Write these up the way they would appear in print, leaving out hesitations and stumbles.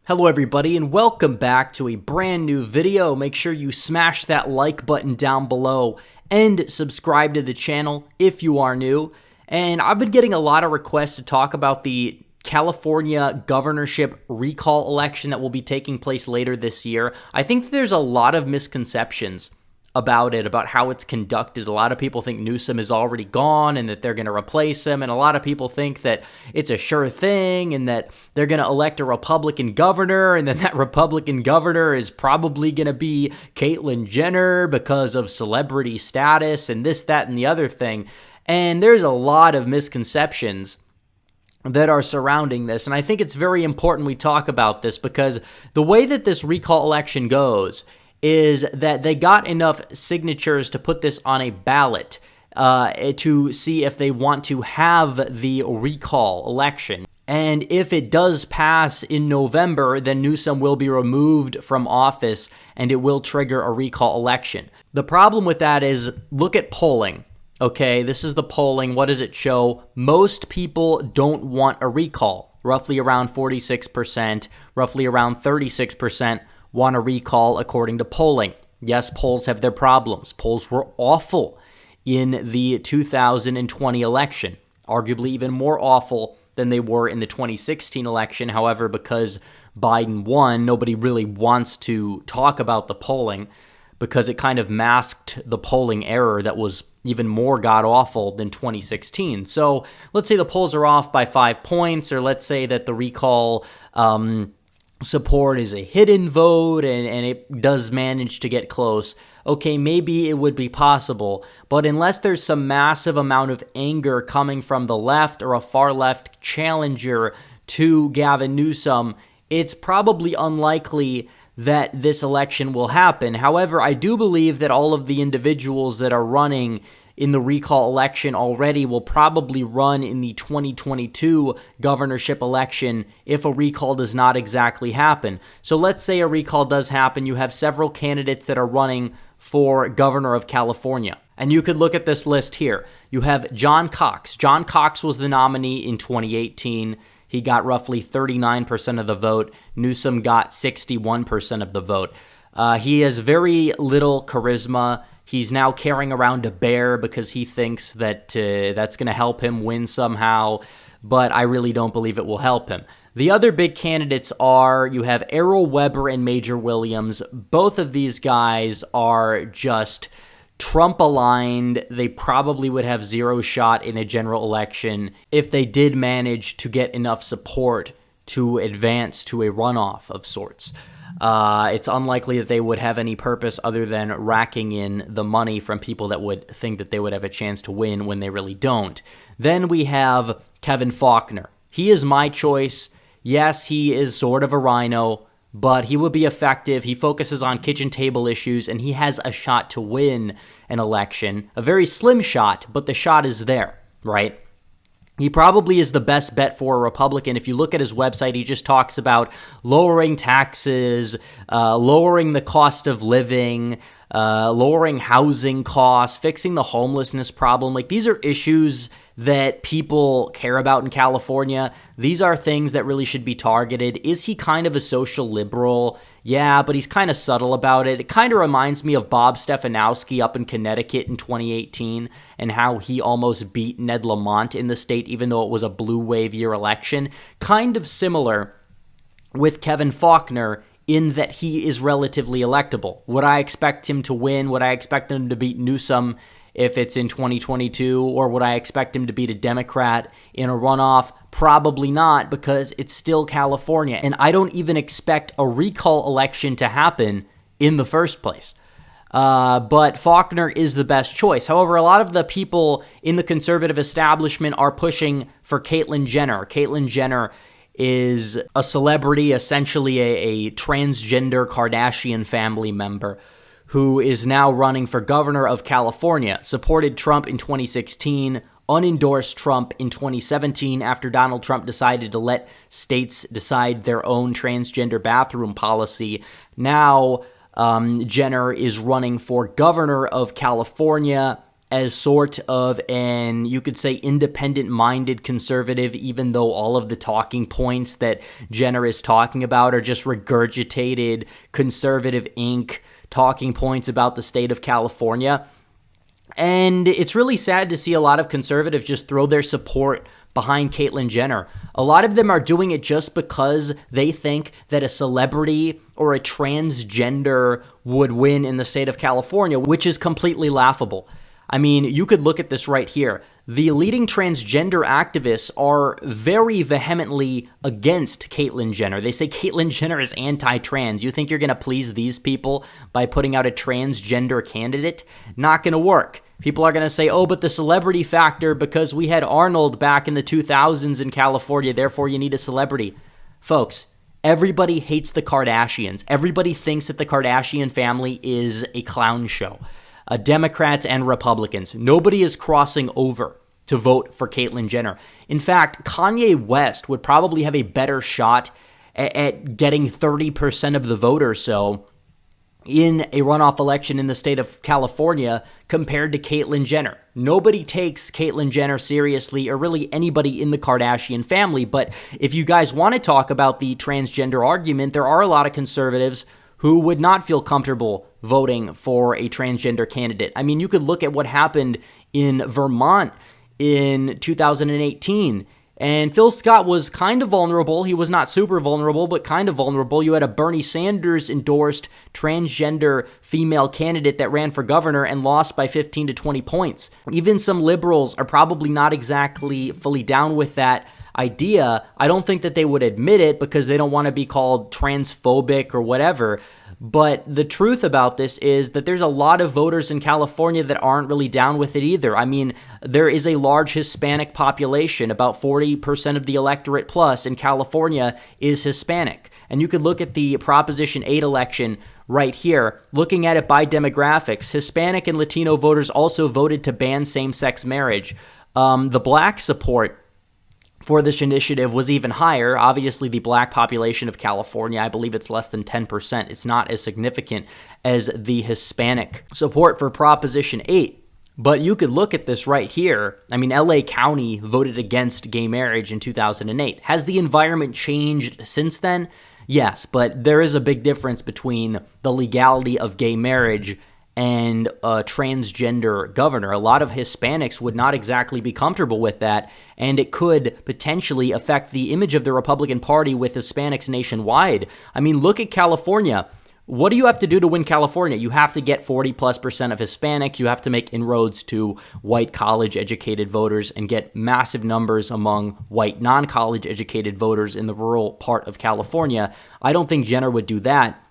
Hello everybody and welcome back to a brand new video. Make sure you smash that like button down below and subscribe to the channel if you are new. And I've been getting a lot of requests to talk about the California governorship recall election that will be taking place later this year. I think that there's a lot of misconceptions about it, about how it's conducted. A lot of people think Newsom is already gone and that they're going to replace him, and a lot of people think that it's a sure thing and that they're going to elect a Republican governor, and then that Republican governor is probably going to be Caitlyn Jenner because of celebrity status and this, that, and the other thing. And there's a lot of misconceptions that are surrounding this, and I think it's very important we talk about this because the way that this recall election goes is that they got enough signatures to put this on a ballot to see if they want to have the recall election. And if it does pass in November, then Newsom will be removed from office and it will trigger a recall election. The problem with that is, look at polling. Okay, this is the polling. What does it show? Most people don't want a recall. Roughly around 46%, roughly around 36% want a recall according to polling. Yes, polls have their problems. Polls were awful in the 2020 election, arguably even more awful than they were in the 2016 election. However, because Biden won, nobody really wants to talk about the polling because it kind of masked the polling error that was even more god-awful than 2016. So let's say the polls are off by 5 points, or let's say that the recall support is a hidden vote and it does manage to get close. Okay, maybe it would be possible, but unless there's some massive amount of anger coming from the left or a far left challenger to Gavin Newsom, it's probably unlikely that this election will happen. However, I do believe that all of the individuals that are running in the recall election already will probably run in the 2022 governorship election if a recall does not exactly happen. So let's say a recall does happen. You have several candidates that are running for governor of California. And you could look at this list here. You have John Cox. John Cox was the nominee in 2018. He got roughly 39% of the vote. Newsom got 61% of the vote. He has very little charisma. He's now carrying around a bear because he thinks that that's going to help him win somehow, but I really don't believe it will help him. The other big candidates are, you have Errol Weber and Major Williams. Both of these guys are just Trump-aligned. They probably would have zero shot in a general election if they did manage to get enough support to advance to a runoff of sorts. It's unlikely that they would have any purpose other than racking in the money from people that would think that they would have a chance to win when they really don't. Then we have Kevin Faulconer. He is my choice. Yes, he is sort of a rhino, but he will be effective. He focuses on kitchen table issues, and he has a shot to win an election. A very slim shot, but the shot is there, right? He probably is the best bet for a Republican. If you look at his website, he just talks about lowering taxes, lowering the cost of living, lowering housing costs, fixing the homelessness problem. Like, these are issues that people care about in California. These are things that really should be targeted. Is he kind of a social liberal? Yeah, but he's kind of subtle about it. It kind of reminds me of Bob Stefanowski up in Connecticut in 2018 and how he almost beat Ned Lamont in the state, even though it was a blue wave year election. Kind of similar with Kevin Faulconer in that he is relatively electable. Would I expect him to win? Would I expect him to beat Newsom if it's in 2022, or would I expect him to beat a Democrat in a runoff? Probably not, because it's still California, and I don't even expect a recall election to happen in the first place. But Faulconer is the best choice. However, a lot of the people in the conservative establishment are pushing for Caitlyn Jenner. Caitlyn Jenner is a celebrity, essentially a transgender Kardashian family member, who is now running for governor of California, supported Trump in 2016, unendorsed Trump in 2017 after Donald Trump decided to let states decide their own transgender bathroom policy. Now, Jenner is running for governor of California, as sort of an, you could say, independent-minded conservative, even though all of the talking points that Jenner is talking about are just regurgitated conservative Inc. talking points about the state of California. And it's really sad to see a lot of conservatives just throw their support behind Caitlyn Jenner. A lot of them are doing it just because they think that a celebrity or a transgender would win in the state of California, which is completely laughable. I mean, you could look at this right here. The leading transgender activists are very vehemently against Caitlyn Jenner. They say Caitlyn Jenner is anti-trans. You think you're going to please these people by putting out a transgender candidate? Not going to work. People are going to say, oh, but the celebrity factor, because we had Arnold back in the 2000s in California, therefore you need a celebrity. Folks, everybody hates the Kardashians. Everybody thinks that the Kardashian family is a clown show. Democrats and Republicans. Nobody is crossing over to vote for Caitlyn Jenner. In fact, Kanye West would probably have a better shot at getting 30% of the vote or so in a runoff election in the state of California compared to Caitlyn Jenner. Nobody takes Caitlyn Jenner seriously, or really anybody in the Kardashian family. But if you guys want to talk about the transgender argument, there are a lot of conservatives who would not feel comfortable voting for a transgender candidate. I mean, you could look at what happened in Vermont in 2018, and Phil Scott was kind of vulnerable. He was not super vulnerable, but kind of vulnerable. You had a Bernie Sanders-endorsed transgender female candidate that ran for governor and lost by 15 to 20 points. Even some liberals are probably not exactly fully down with that idea. I don't think that they would admit it because they don't want to be called transphobic or whatever. But the truth about this is that there's a lot of voters in California that aren't really down with it either. I mean, there is a large Hispanic population. About 40% of the electorate plus in California is Hispanic. And you could look at the Proposition 8 election right here. Looking at it by demographics, Hispanic and Latino voters also voted to ban same-sex marriage. The black support for this initiative was even higher. Obviously, the black population of California, I believe it's less than 10%. It's not as significant as the Hispanic support for Proposition 8. But you could look at this right here. I mean, LA County voted against gay marriage in 2008. Has the environment changed since then? Yes, but there is a big difference between the legality of gay marriage and a transgender governor. A lot of Hispanics would not exactly be comfortable with that, and it could potentially affect the image of the Republican Party with Hispanics nationwide. I mean, look at California. What do you have to do to win California? You have to get 40+% of Hispanics. You have to make inroads to white college-educated voters and get massive numbers among white non-college educated voters in the rural part of California. I don't think Jenner would do that.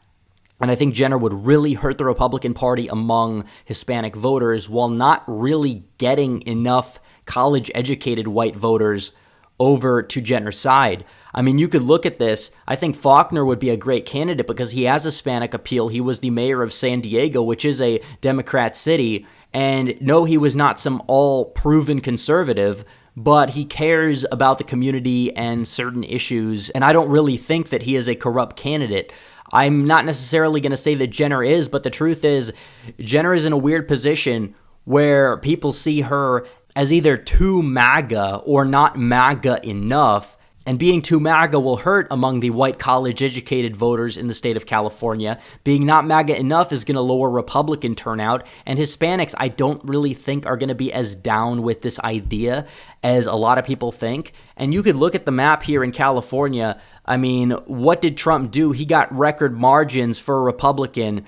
And I think Jenner would really hurt the Republican Party among Hispanic voters while not really getting enough college-educated white voters over to Jenner's side. I mean, you could look at this. I think Faulconer would be a great candidate because he has Hispanic appeal. He was the mayor of San Diego, which is a Democrat city. And no, he was not some all-proven conservative, but he cares about the community and certain issues. And I don't really think that he is a corrupt candidate. I'm not necessarily going to say that Jenner is, but the truth is, Jenner is in a weird position where people see her as either too MAGA or not MAGA enough. And being too MAGA will hurt among the white college-educated voters in the state of California. Being not MAGA enough is going to lower Republican turnout. And Hispanics, I don't really think are going to be as down with this idea as a lot of people think. And you could look at the map here in California. I mean, what did Trump do? He got record margins for a Republican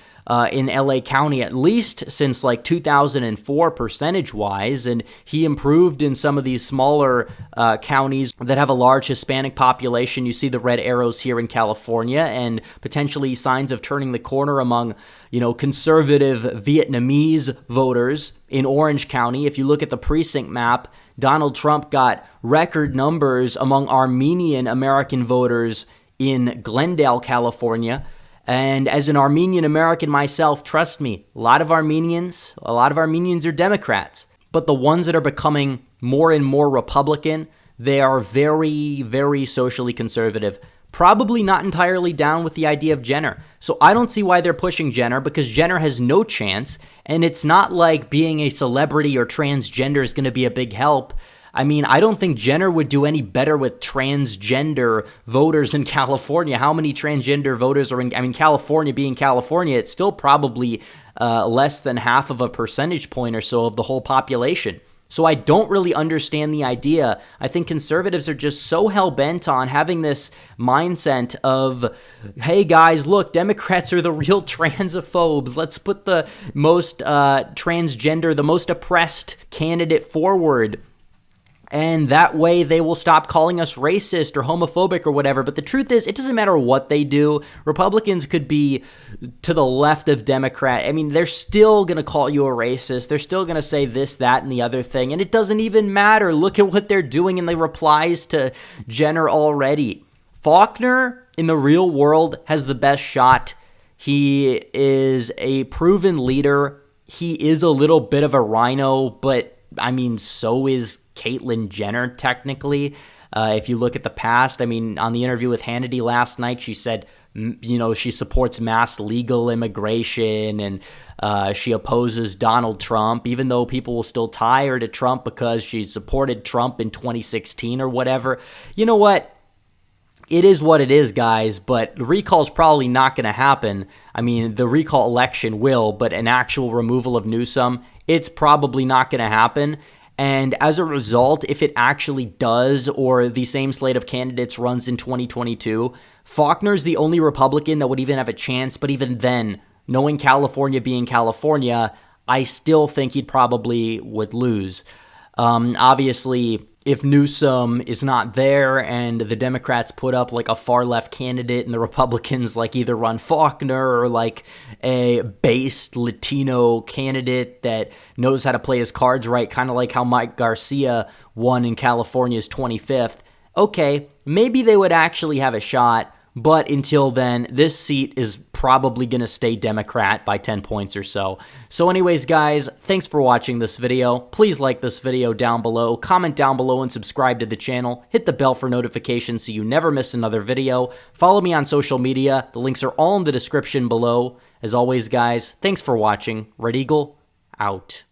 in LA County, at least since like 2004 percentage-wise, and he improved in some of these smaller counties that have a large Hispanic population. You see the red arrows here in California, and potentially signs of turning the corner among, conservative Vietnamese voters in Orange County. If you look at the precinct map, Donald Trump got record numbers among Armenian American voters in Glendale, California. And as an Armenian American myself, trust me, a lot of Armenians are Democrats. But the ones that are becoming more and more Republican, they are very, very socially conservative. probably not entirely down with the idea of Jenner. So I don't see why they're pushing Jenner, because Jenner has no chance, and it's not like being a celebrity or transgender is going to be a big help. I mean, I don't think Jenner would do any better with transgender voters in California. How many transgender voters are in, I mean, California being California, it's still probably less than half of a percentage point or so of the whole population. So I don't really understand the idea. I think conservatives are just so hell-bent on having this mindset of, hey guys, look, Democrats are the real transophobes. Let's put the most transgender, the most oppressed candidate forward. And that way they will stop calling us racist or homophobic or whatever. But the truth is, it doesn't matter what they do. Republicans could be to the left of Democrat. I mean, they're still going to call you a racist. They're still going to say this, that, and the other thing. And it doesn't even matter. Look at what they're doing in the replies to Jenner already. Faulkner, in the real world, has the best shot. He is a proven leader. He is a little bit of a rhino, but I mean, so is Caitlyn Jenner, technically. If you look at the past, I mean, on the interview with Hannity last night, she said, you know, she supports mass legal immigration and she opposes Donald Trump, even though people will still tie her to Trump because she supported Trump in 2016 or whatever. You know what? It is what it is, guys, but the recall's probably not going to happen. I mean, the recall election will, but an actual removal of Newsom, it's probably not going to happen. And as a result, if it actually does, or the same slate of candidates runs in 2022, Faulkner's the only Republican that would even have a chance. But even then, knowing California being California, I still think he probably would lose. Obviously, if Newsom is not there and the Democrats put up like a far left candidate and the Republicans like either run Faulkner or like a based Latino candidate that knows how to play his cards right, kind of like how Mike Garcia won in California's 25th, okay, maybe they would actually have a shot. But until then, this seat is probably going to stay Democrat by 10 points or so. So anyways, guys, thanks for watching this video. Please like this video down below, comment down below, and subscribe to the channel. Hit the bell for notifications so you never miss another video. Follow me on social media. The links are all in the description below. As always, guys, thanks for watching. Red Eagle, out.